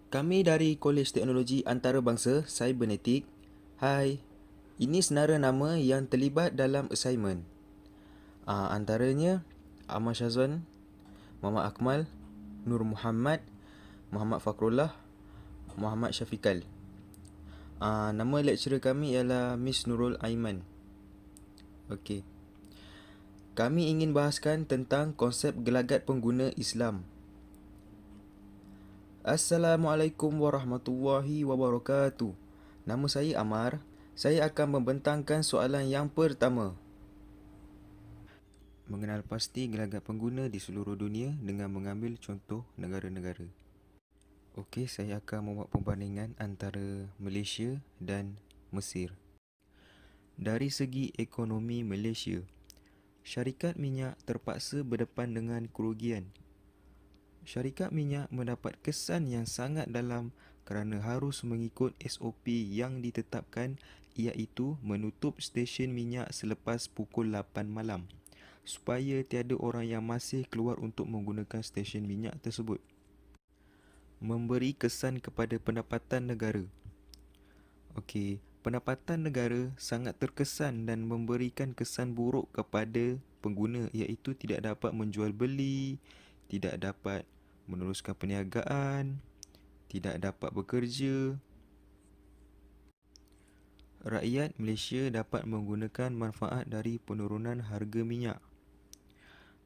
Kami dari Kolej Teknologi Antarabangsa Cybernetik. Hai, ini senara nama yang terlibat dalam assignment. Antaranya Ahmad Syazwan, Muhammad Akmal, Nur Muhammad, Muhammad Fakrullah, Muhammad Syafiqal. Nama lecturer kami ialah Miss Nurul Aiman. Okey. Kami ingin bahaskan tentang konsep gelagat pengguna Islam. Assalamualaikum warahmatullahi wabarakatuh. Nama saya Amar. Saya akan membentangkan soalan yang pertama. Mengenal pasti gelagat pengguna di seluruh dunia dengan mengambil contoh negara-negara. Okey, saya akan membuat perbandingan antara Malaysia dan Mesir. Dari segi ekonomi Malaysia, syarikat minyak terpaksa berdepan dengan kerugian. Syarikat minyak mendapat kesan yang sangat dalam kerana harus mengikut SOP yang ditetapkan, iaitu menutup stesen minyak selepas pukul 8 malam supaya tiada orang yang masih keluar untuk menggunakan stesen minyak tersebut. Memberi kesan kepada pendapatan negara. Okey, pendapatan negara sangat terkesan dan memberikan kesan buruk kepada pengguna, iaitu tidak dapat menjual beli, tidak dapat meneruskan perniagaan, tidak dapat bekerja. Rakyat Malaysia dapat menggunakan manfaat dari penurunan harga minyak.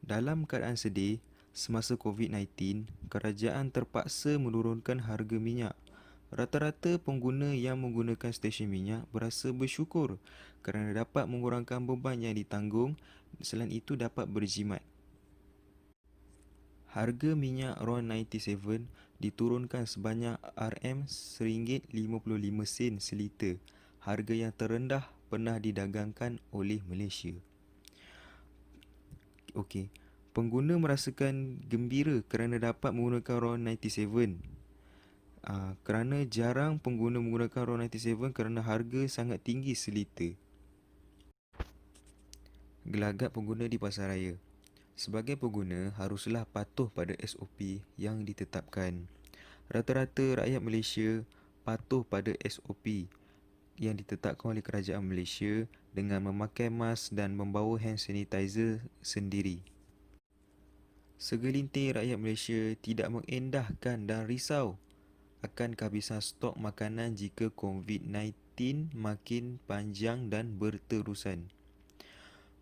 Dalam keadaan sedih, semasa COVID-19, kerajaan terpaksa menurunkan harga minyak. Rata-rata pengguna yang menggunakan stesen minyak berasa bersyukur kerana dapat mengurangkan beban yang ditanggung, selain itu dapat berjimat. Harga minyak RON 97 diturunkan sebanyak RM1.55 seliter, harga yang terendah pernah didagangkan oleh Malaysia. Okey, pengguna merasakan gembira kerana dapat menggunakan RON 97. Kerana jarang pengguna menggunakan RON 97 kerana harga sangat tinggi seliter. Gelagat pengguna di pasaraya. Sebagai pengguna, haruslah patuh pada SOP yang ditetapkan. Rata-rata rakyat Malaysia patuh pada SOP yang ditetapkan oleh kerajaan Malaysia dengan memakai mask dan membawa hand sanitizer sendiri. Segelintir rakyat Malaysia tidak mengendahkan dan risau akan kehabisan stok makanan jika COVID-19 makin panjang dan berterusan.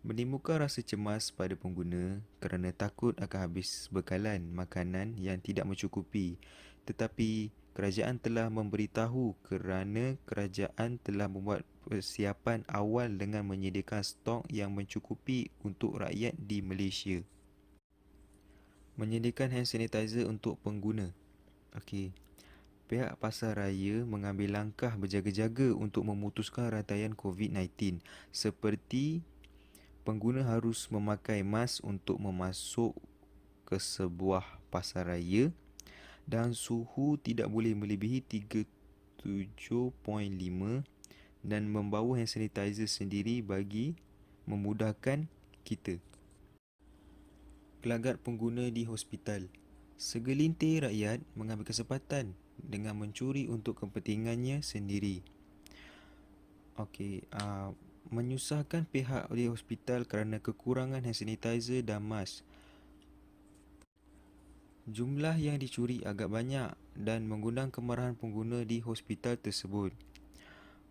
Menimbulkan rasa cemas pada pengguna kerana takut akan habis bekalan makanan yang tidak mencukupi. Tetapi kerajaan telah memberitahu kerana kerajaan telah membuat persiapan awal dengan menyediakan stok yang mencukupi untuk rakyat di Malaysia. Menyediakan hand sanitizer untuk pengguna. Okey. Pihak pasaraya mengambil langkah berjaga-jaga untuk memutuskan rantaian COVID-19, seperti pengguna harus memakai mask untuk memasuk ke sebuah pasaraya dan suhu tidak boleh melebihi 37.5 dan membawa hand sanitizer sendiri bagi memudahkan kita. Gelagat pengguna di hospital. Segelintir rakyat mengambil kesempatan dengan mencuri untuk kepentingannya sendiri. Okey, menyusahkan pihak di hospital kerana kekurangan hand sanitizer dan mask. Jumlah yang dicuri agak banyak dan mengundang kemarahan pengguna di hospital tersebut.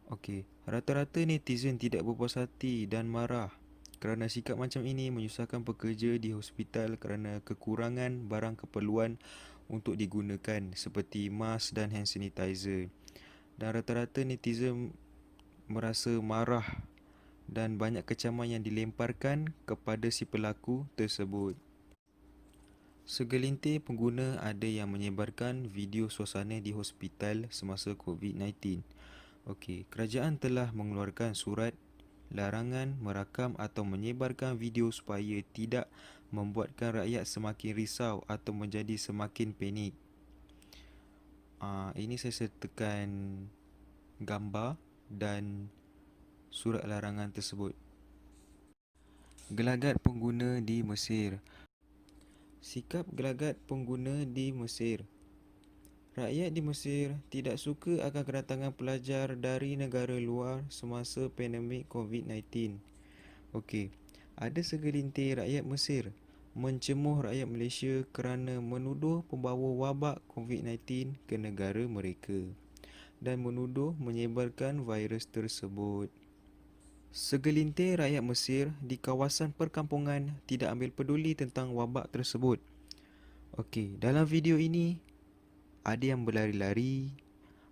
Okey, rata-rata netizen tidak berpuas hati dan marah kerana sikap macam ini menyusahkan pekerja di hospital kerana kekurangan barang keperluan untuk digunakan seperti mask dan hand sanitizer. Dan rata-rata netizen merasa marah dan banyak kecaman yang dilemparkan kepada si pelaku tersebut. Segelintir pengguna ada yang menyebarkan video suasana di hospital semasa COVID-19. Okey, kerajaan telah mengeluarkan surat larangan merakam atau menyebarkan video supaya tidak membuatkan rakyat semakin risau atau menjadi semakin panik. Ini saya sertakan gambar dan surat larangan tersebut. Gelagat pengguna di Mesir. Sikap gelagat pengguna di Mesir. Rakyat di Mesir tidak suka akan kedatangan pelajar dari negara luar semasa pandemik COVID-19. Okey, ada segelintir rakyat Mesir mencemuh rakyat Malaysia kerana menuduh pembawa wabak COVID-19 ke negara mereka dan menuduh menyebarkan virus tersebut. Segelintir rakyat Mesir di kawasan perkampungan tidak ambil peduli tentang wabak tersebut. Okey, dalam video ini ada yang berlari-lari,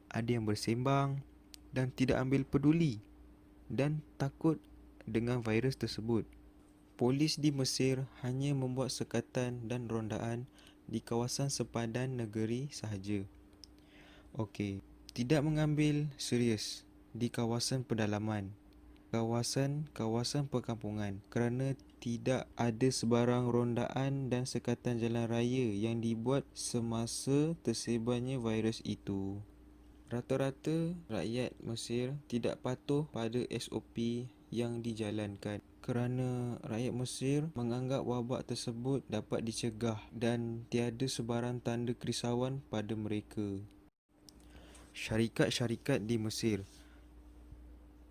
ada yang bersembang dan tidak ambil peduli dan takut dengan virus tersebut. Polis di Mesir hanya membuat sekatan dan rondaan di kawasan sepadan negeri sahaja. Okey, tidak mengambil serius di kawasan pedalaman, kawasan perkampungan kerana tidak ada sebarang rondaan dan sekatan jalan raya yang dibuat semasa tersebarnya virus itu. Rata-rata rakyat Mesir tidak patuh pada SOP yang dijalankan kerana rakyat Mesir menganggap wabak tersebut dapat dicegah dan tiada sebarang tanda kerisauan pada mereka. Syarikat-syarikat di Mesir.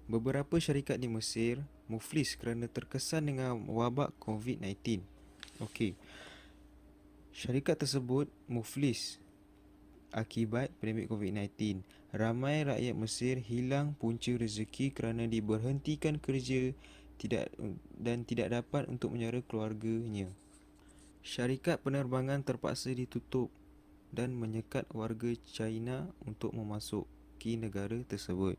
Beberapa syarikat di Mesir muflis kerana terkesan dengan wabak COVID-19. Okey. Syarikat tersebut muflis akibat pandemik COVID-19. Ramai rakyat Mesir hilang punca rezeki kerana diberhentikan kerja dan tidak dapat untuk menyara keluarganya. Syarikat penerbangan terpaksa ditutup dan menyekat warga China untuk memasuki negara tersebut.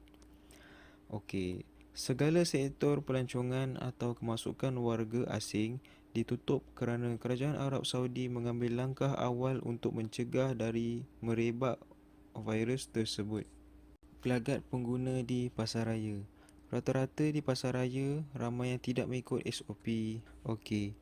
Okey, segala sektor pelancongan atau kemasukan warga asing ditutup kerana kerajaan Arab Saudi mengambil langkah awal untuk mencegah dari merebak virus tersebut. Pelagat pengguna di pasaraya. Rata-rata di pasaraya ramai yang tidak mengikut SOP. Okey,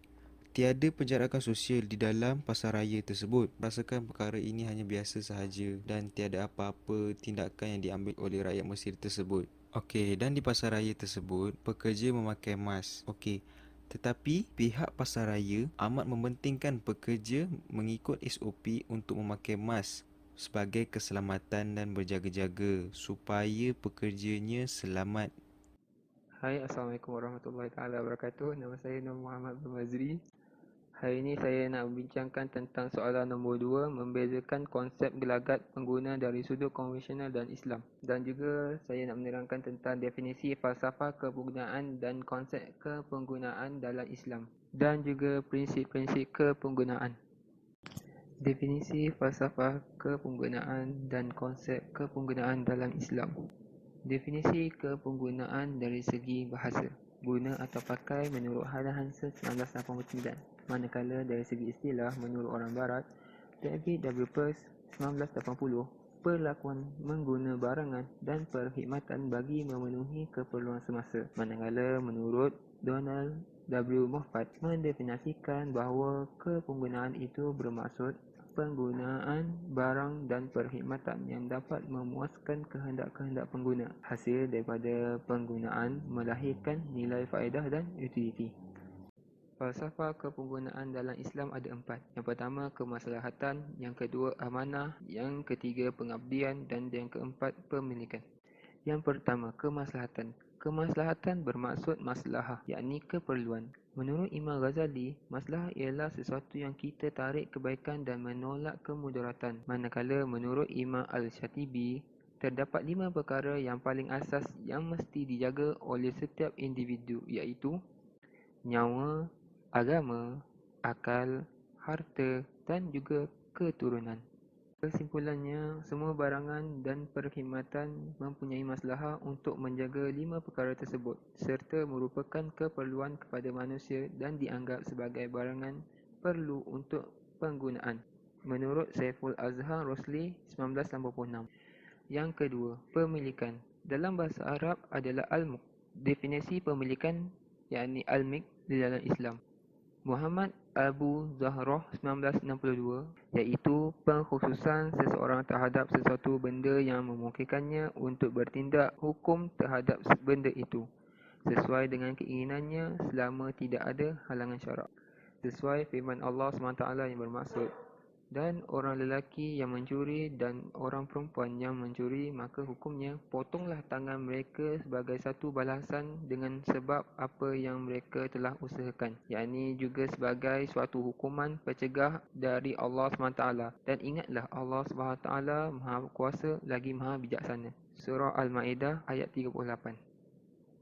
tiada penjarakan sosial di dalam pasaraya tersebut. Rasakan perkara ini hanya biasa sahaja dan tiada apa-apa tindakan yang diambil oleh rakyat Mesir tersebut. Okey, dan di pasaraya tersebut, pekerja memakai mask. Okey, tetapi pihak pasaraya amat mementingkan pekerja mengikut SOP untuk memakai mask sebagai keselamatan dan berjaga-jaga supaya pekerjanya selamat. Hai, Assalamualaikum warahmatullahi taala wabarakatuh. Nama saya Nur Muhammad bin Mazri. Hari ini saya nak membincangkan tentang soalan nombor 2, membezakan konsep gelagat pengguna dari sudut konvensional dan Islam. Dan juga saya nak menerangkan tentang definisi falsafah kepenggunaan dan konsep kepenggunaan dalam Islam. Dan juga prinsip-prinsip kepenggunaan. Definisi falsafah kepenggunaan dan konsep kepenggunaan dalam Islam. Definisi kepenggunaan dari segi bahasa. Guna atau pakai menurut Hala Hansen 1989. Manakala dari segi istilah menurut orang barat, David W. Peirce 1980, perlakuan mengguna barangan dan perkhidmatan bagi memenuhi keperluan semasa. Manakala menurut Donald W. Moffat mendefinisikan bahawa kepenggunaan itu bermaksud penggunaan barang dan perkhidmatan yang dapat memuaskan kehendak-kehendak pengguna. Hasil daripada penggunaan melahirkan nilai faedah dan utiliti. Falsafah kepenggunaan dalam Islam ada 4. Yang pertama, kemaslahatan. Yang kedua, amanah. Yang ketiga, pengabdian. Dan yang keempat, pemilikan. Yang pertama, kemaslahatan. Kemaslahatan bermaksud maslahah, yakni keperluan. Menurut Imam Ghazali, maslahah ialah sesuatu yang kita tarik kebaikan dan menolak kemudaratan. Manakala menurut Imam Al-Shatibi, terdapat 5 perkara yang paling asas yang mesti dijaga oleh setiap individu, iaitu nyawa, agama, akal, harta dan juga keturunan. Kesimpulannya, semua barangan dan perkhidmatan mempunyai maslahah untuk menjaga 5 perkara tersebut serta merupakan keperluan kepada manusia dan dianggap sebagai barangan perlu untuk penggunaan. Menurut Saiful Azhar Rosli 1986. Yang kedua, pemilikan. Dalam bahasa Arab adalah al-mulk. Definisi pemilikan yakni al-milk di dalam Islam. Muhammad Abu Zahroh 1962, iaitu pengkhususan seseorang terhadap sesuatu benda yang memungkinkannya untuk bertindak hukum terhadap benda itu sesuai dengan keinginannya selama tidak ada halangan syarak. Sesuai firman Allah SWT yang bermaksud, Dan orang lelaki yang mencuri dan orang perempuan yang mencuri, maka hukumnya potonglah tangan mereka sebagai satu balasan dengan sebab apa yang mereka telah usahakan, yakni juga sebagai suatu hukuman pencegah dari Allah SWT. Dan ingatlah Allah SWT Maha Kuasa lagi Maha Bijaksana. Surah Al-Ma'idah ayat 38.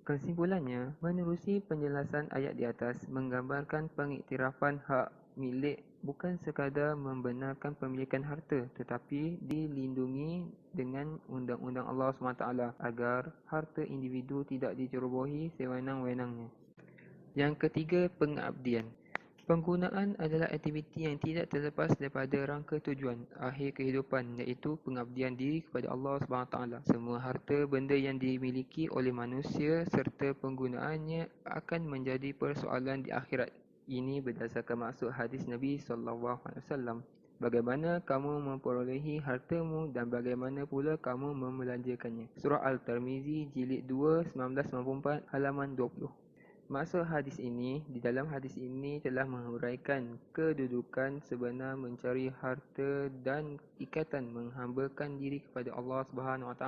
Kesimpulannya, menerusi penjelasan ayat di atas menggambarkan pengiktirafan hak milik bukan sekadar membenarkan pemilikan harta, tetapi dilindungi dengan undang-undang Allah SWT agar harta individu tidak dicerobohi sewenang-wenangnya. Yang ketiga, pengabdian. Penggunaan adalah aktiviti yang tidak terlepas daripada rangka tujuan akhir kehidupan, iaitu pengabdian diri kepada Allah SWT. Semua harta benda yang dimiliki oleh manusia serta penggunaannya akan menjadi persoalan di akhirat. Ini berdasarkan maksud hadis Nabi SAW. Bagaimana kamu memperolehi hartamu dan bagaimana pula kamu membelanjakannya. Surah Al-Tirmizi jilid 2 1994 halaman 20. Maksud hadis ini, di dalam hadis ini telah menguraikan kedudukan sebenar mencari harta dan ikatan menghambakan diri kepada Allah SWT,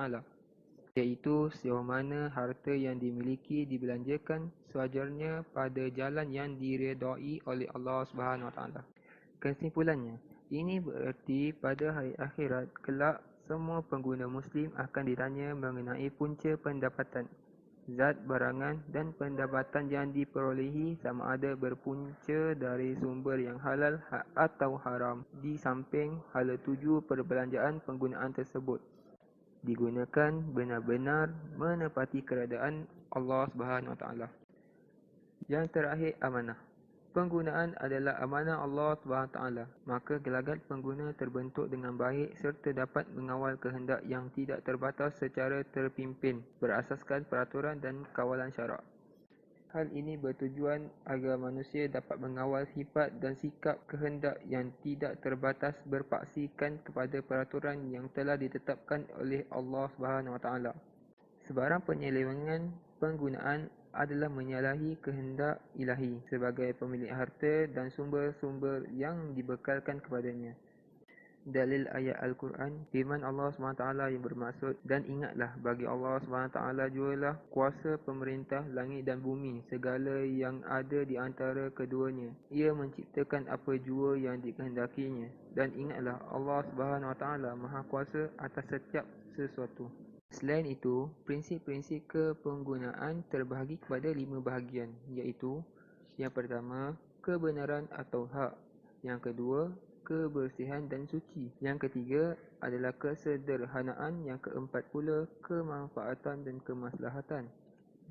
iaitu sejauh mana harta yang dimiliki dibelanjakan sewajarnya pada jalan yang diredai oleh Allah SWT. Kesimpulannya, ini bererti pada hari akhirat kelak semua pengguna Muslim akan ditanya mengenai punca pendapatan, zat barangan dan pendapatan yang diperolehi sama ada berpunca dari sumber yang halal atau haram, di samping hala tuju perbelanjaan penggunaan tersebut digunakan benar-benar menepati keredaan Allah SWT. Yang terakhir, amanah. Penggunaan adalah amanah Allah SWT, maka gelagat pengguna terbentuk dengan baik serta dapat mengawal kehendak yang tidak terbatas secara terpimpin berasaskan peraturan dan kawalan syarak. Hal ini bertujuan agar manusia dapat mengawal sifat dan sikap kehendak yang tidak terbatas berpaksikan kepada peraturan yang telah ditetapkan oleh Allah SWT. Sebarang penyelewengan penggunaan adalah menyalahi kehendak ilahi sebagai pemilik harta dan sumber-sumber yang dibekalkan kepadanya. Dalil ayat Al-Quran, firman Allah SWT yang bermaksud, dan ingatlah bagi Allah SWT jualah kuasa pemerintah langit dan bumi, segala yang ada di antara keduanya. Ia menciptakan apa jua yang dikehendakinya. Dan ingatlah Allah SWT Maha Kuasa atas setiap sesuatu. Selain itu, prinsip-prinsip kepenggunaan terbahagi kepada 5 bahagian, iaitu yang pertama, kebenaran atau hak. Yang kedua, kebersihan dan suci. Yang ketiga adalah kesederhanaan. Yang keempat pula, kemanfaatan dan kemaslahatan.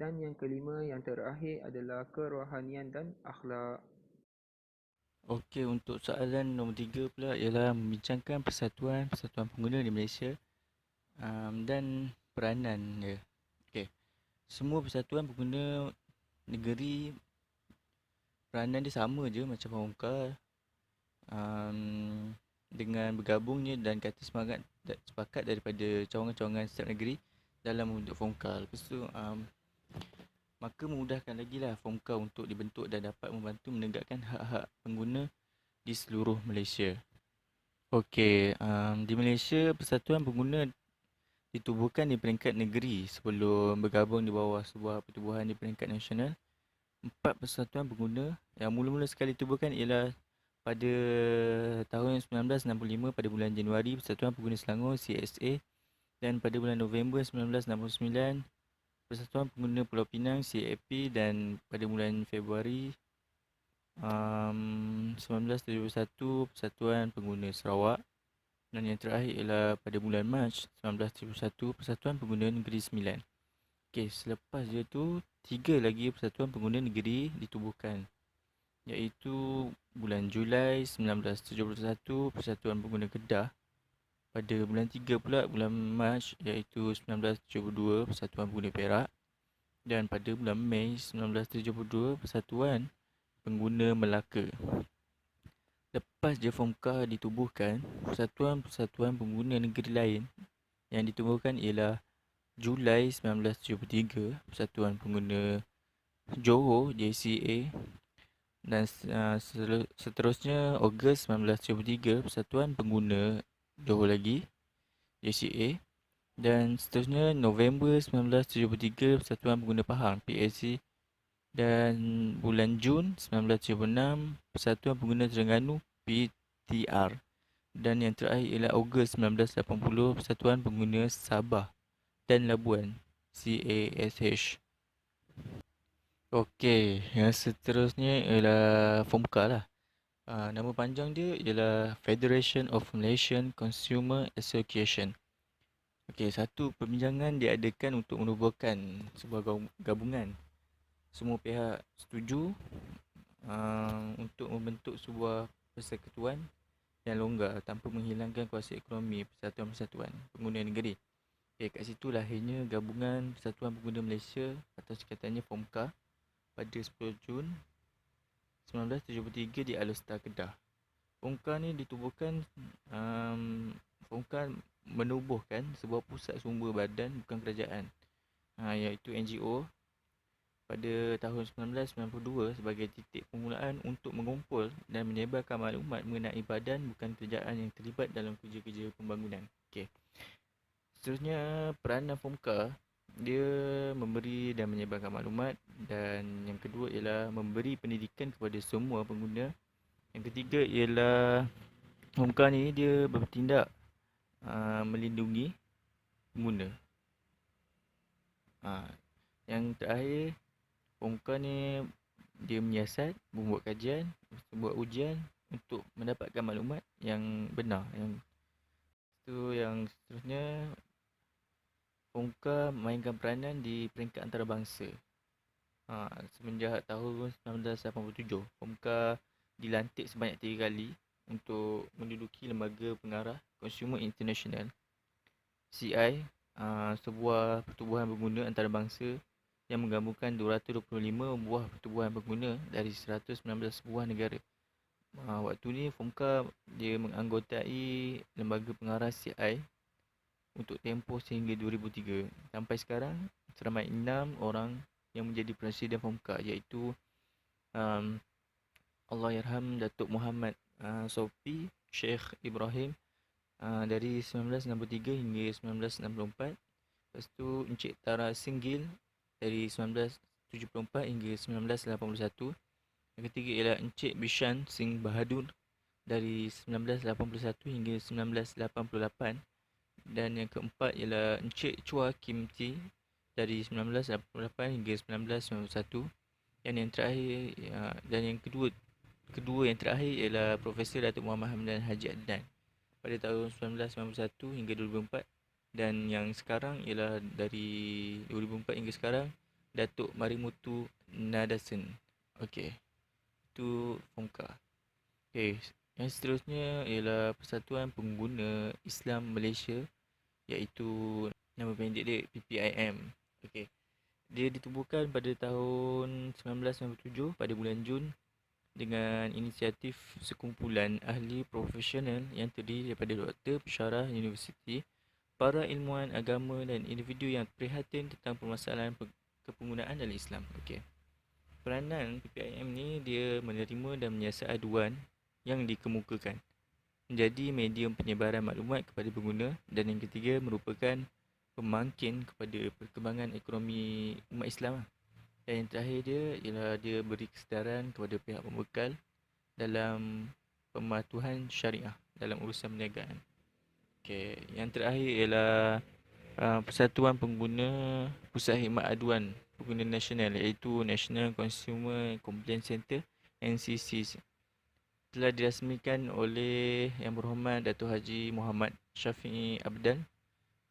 Dan yang kelima, yang terakhir adalah kerohanian dan akhlak. Okey, untuk soalan nombor 3 pula ialah membincangkan persatuan pengguna di Malaysia dan peranan dia. Okey. Semua persatuan pengguna negeri peranan dia sama je macam Fongkar, dengan bergabungnya dan kata sepakat daripada cawangan-cawangan setiap negeri dalam membentuk Fongkar. Lepas tu maka memudahkan lagi lah Fongkar untuk dibentuk dan dapat membantu menegakkan hak-hak pengguna di seluruh Malaysia. Okey, di Malaysia persatuan pengguna ditubuhkan di peringkat negeri sebelum bergabung di bawah sebuah pertubuhan di peringkat nasional. 4 persatuan pengguna yang mula-mula sekali ditubuhkan ialah pada tahun 1965 pada bulan Januari Persatuan Pengguna Selangor CSA, dan pada bulan November 1969 Persatuan Pengguna Pulau Pinang CAP, dan pada bulan Februari 1971 Persatuan Pengguna Sarawak, dan yang terakhir ialah pada bulan Mac 1971 Persatuan Pengguna Negeri Sembilan. Okey, selepas dia tu 3 lagi Persatuan Pengguna Negeri ditubuhkan, iaitu bulan Julai 1971 Persatuan Pengguna Kedah, pada bulan 3 pula bulan Mac iaitu 1972 Persatuan Pengguna Perak, dan pada bulan Mei 1972 Persatuan Pengguna Melaka. Lepas je Fomka ditubuhkan, persatuan-persatuan pengguna negeri lain yang ditubuhkan ialah Julai 1973 Persatuan Pengguna Johor JCA, Dan seterusnya Ogos 1973 Persatuan Pengguna Johor lagi, JCA. Dan seterusnya November 1973 Persatuan Pengguna Pahang, PSC. Dan bulan Jun 1976 Persatuan Pengguna Terengganu, PTR. Dan yang terakhir ialah Ogos 1980 Persatuan Pengguna Sabah dan Labuan, CASH. Okey, yang seterusnya ialah FOMCA lah. Nama panjang dia ialah Federation of Malaysian Consumer Association. Okey, satu perbincangan diadakan untuk menubuhkan sebuah gabungan. Semua pihak setuju untuk membentuk sebuah persekutuan yang longgar tanpa menghilangkan kuasa ekonomi persatuan-persatuan pengguna negeri. Okey, kat situ lahirnya Gabungan Persatuan Pengguna Malaysia atau singkatannya FOMCA pada 10 Jun 1973 di Alor-Star, Kedah. FOMCA ni ditubuhkan, FOMCA menubuhkan sebuah pusat sumber badan bukan kerajaan, iaitu NGO pada tahun 1992 sebagai titik permulaan untuk mengumpul dan menyebarkan maklumat mengenai badan bukan kerajaan yang terlibat dalam kerja-kerja pembangunan. Okey. Seterusnya, peranan FOMCA, dia memberi dan menyebarkan maklumat, dan yang kedua ialah memberi pendidikan kepada semua pengguna. Yang ketiga ialah FOMCA ni dia bertindak melindungi pengguna. Yang terakhir, FOMCA ni dia menyiasat, membuat kajian, membuat ujian untuk mendapatkan maklumat yang benar. Yang seterusnya, FOMCA mainkan peranan di peringkat antarabangsa. Semenjak tahun 1987, FOMCA dilantik sebanyak 3 kali untuk menduduki Lembaga Pengarah Consumer International, CI, sebuah pertubuhan pengguna antarabangsa yang menggabungkan 225 buah pertubuhan pengguna dari 119 buah negara. Waktu ni FOMCA dia menganggotai Lembaga Pengarah CI untuk tempoh sehingga 2003. Sampai sekarang, seramai 6 orang yang menjadi Presiden FOMCA, iaitu Allahyarham Datuk Muhammad Sofi Sheikh Ibrahim dari 1963 hingga 1964. Lepas tu Encik Tara Singgil dari 1974 hingga 1981. Yang ketiga ialah Encik Bishan Singh Bahadur dari 1981 hingga 1988. Dan yang keempat ialah Encik Chua Kim Ti dari 1988 hingga 1991. Dan yang terakhir kedua yang terakhir ialah Profesor Datuk Muhammad Hamdan Haji Adnan pada tahun 1991 hingga 2004. Dan yang sekarang ialah dari 2004 hingga sekarang Datuk Marimutu Nadasen. Okey, itu FOMCA. Okey, yang seterusnya ialah Persatuan Pengguna Islam Malaysia, iaitu nama pendek dia PPIM. Okey. Dia ditubuhkan pada tahun 1997 pada bulan Jun dengan inisiatif sekumpulan ahli profesional yang terdiri daripada doktor, pensyarah universiti, para ilmuwan agama dan individu yang prihatin tentang permasalahan kepenggunaan dalam Islam. Okey. Peranan PPIM ni dia menerima dan menyiasat aduan yang dikemukakan, menjadi medium penyebaran maklumat kepada pengguna, dan yang ketiga merupakan pemangkin kepada perkembangan ekonomi umat Islam. Dan yang terakhir dia ialah dia beri kesedaran kepada pihak pembekal dalam pematuhan syariah dalam urusan perniagaan. Okey, yang terakhir ialah Persatuan Pengguna Pusat Khidmat Aduan Pengguna Nasional, iaitu National Consumer Complaint Centre, NCC. Telah dirasmikan oleh Yang Berhormat Datuk Haji Muhammad Syafiee Abdal,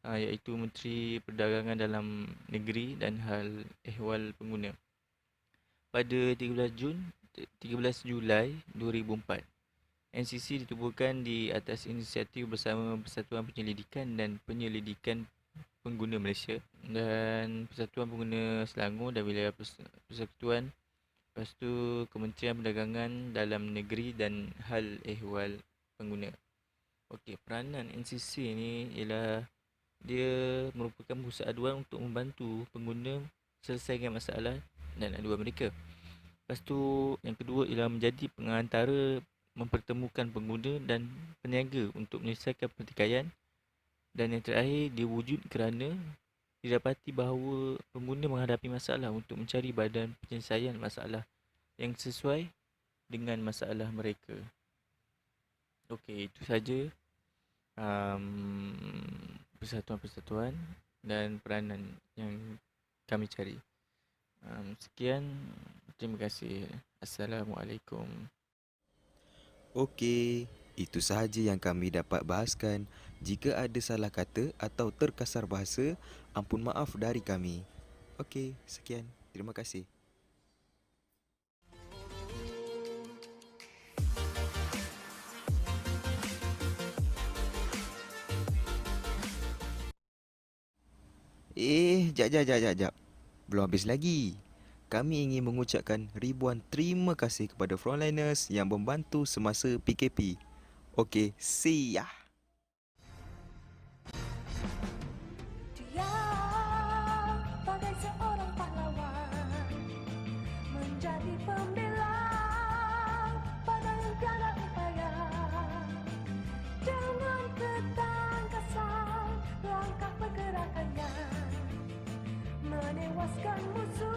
iaitu Menteri Perdagangan Dalam Negeri dan Hal Ehwal Pengguna, pada 13 Julai 2004. NCC ditubuhkan di atas inisiatif bersama Persatuan Penyelidikan dan Penyelidikan Pengguna Malaysia dan Persatuan Pengguna Selangor dan Wilayah Persekutuan. Lepas tu Kementerian Perdagangan Dalam Negeri dan Hal Ehwal Pengguna. Okey, peranan NCC ni ialah dia merupakan pusat aduan untuk membantu pengguna selesaikan masalah dan aduan mereka. Lepas tu yang kedua ialah menjadi pengantara mempertemukan pengguna dan peniaga untuk menyelesaikan pertikaian. Dan yang terakhir, dia wujud kerana didapati bahawa pengguna menghadapi masalah untuk mencari badan penyelesaian masalah yang sesuai dengan masalah mereka. Okey, itu saja persatuan-persatuan dan peranan yang kami cari. Sekian, terima kasih. Assalamualaikum. Okey, itu sahaja yang kami dapat bahaskan. Jika ada salah kata atau terkasar bahasa, ampun maaf dari kami. Okey, sekian. Terima kasih. Jap. Belum habis lagi. Kami ingin mengucapkan ribuan terima kasih kepada frontliners yang membantu semasa PKP. Okey, see ya. Dia bagai seorang pahlawan, menjadi pembela pada segala upaya. Dengan ketangkasan langkah pergerakannya, menewaskan musuh